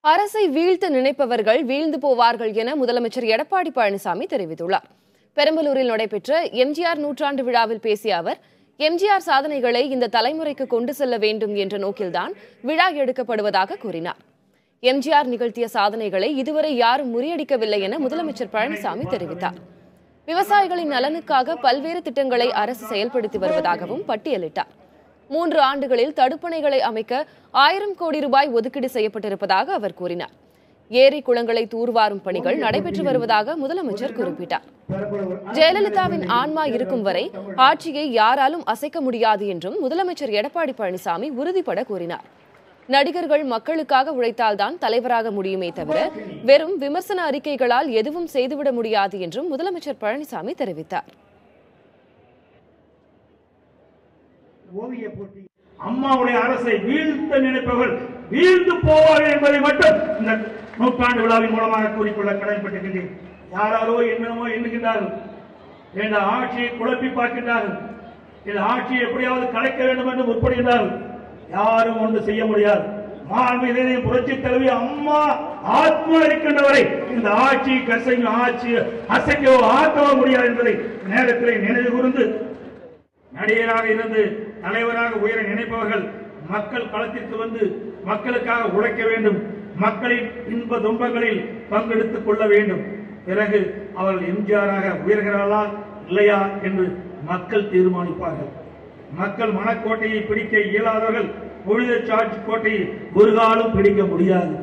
அரசை வீழ்த்த நினைப்பவர்கள் வீழ்ந்து போவார்கள் என முதலமைச்சர் எடப்பாடி பழனிசாமி தெரிவித்துள்ளார். பெரம்பலூரில் நடைபெற்ற எம்ஜிஆர் நூற்றாண்டு விழாவில் பேசிய அவர், எம்ஜிஆர் சாதனைகளை இந்த தலைமுறைக்கு கொண்டு செல்ல வேண்டும் என்ற நோக்கில்தான் விழா எடுக்கப்படுவதாக கூறினார். எம்ஜிஆர் நிகழ்த்திய சாதனைகளை இதுவரை யாரும் முறியடிக்கவில்லை என முதலமைச்சர் பழனிசாமி தெரிவித்தார். விவசாயிகளின் நலனுக்காக பல்வேறு திட்டங்களை அரசு செயல்படுத்தி வருவதாகவும் பட்டியலிட்டார். 3 ஆண்டுகளில் தடுப்பணைகளை அமைக்க 1000 கோடி ரூபாய் ஒதுக்கீடு செய்யப்பட்டிருப்பதாக அவர் கூறினார். ஏரி குளங்களை தூர்வாரும் பணிகள் நடைபெற்று வருவதாக முதலமைச்சர் குறிப்பிட்டார். ஜெயலலிதாவின் ஆன்மா இருக்கும் வரை ஆட்சியை யாராலும் அசைக்க முடியாது என்றும் முதலமைச்சர் எடப்பாடி பழனிசாமி உறுதிபட கூறினார். நடிகர்கள் மக்களுக்காக உழைத்தால்தான் தலைவராக முடியுமே தவிர வெறும் விமர்சன அறிக்கைகளால் எதுவும் செய்துவிட முடியாது என்றும் முதலமைச்சர் பழனிசாமி தெரிவித்தார். அம்மாவுடைய அரசை வீழ்த்த நினைப்பவர்கள் வீழ்ந்து போவார்கள் என்பதை மட்டும் இந்த நூற்றாண்டு விழாவின் மூலமாக கூறிக்கொள்ள கடமைப்பட்டிருக்கின்றேன். யாராரோ என்னமோ எண்ணுகின்றார்கள், இந்த ஆட்சியை குழப்பி பார்க்கின்றார்கள், இந்த ஆட்சியை எப்படியாவது கலைக்க வேண்டும் என்று முற்படுகின்றார்கள். யாரும் ஒன்று செய்ய முடியாது. மாண்புமிகு புரட்சி தலைவி அம்மா ஆத்மா இருக்கின்றவரை இந்த ஆட்சி அசைக்கவோ ஆக்கவோ முடியாது என்பதை நேரத்தில் நினைவு கூர்ந்து, நடிகராக இருந்து தலைவராக உயர நினைப்பவர்கள் மக்கள் களத்திற்கு வந்து மக்களுக்காக உழைக்க வேண்டும், மக்களின் இன்ப துன்பங்களில் பங்கெடுத்துக் கொள்ள வேண்டும். பிறகு அவர்கள் எம்ஜிஆராக உயர்கிறார்களா இல்லையா என்று மக்கள் தீர்மானிப்பார்கள். மக்கள் மனக்கோட்டையை பிடிக்க இயலாதவர்கள் பொழுது சாட்சி கோட்டையை ஒரு காலம் பிடிக்க முடியாது.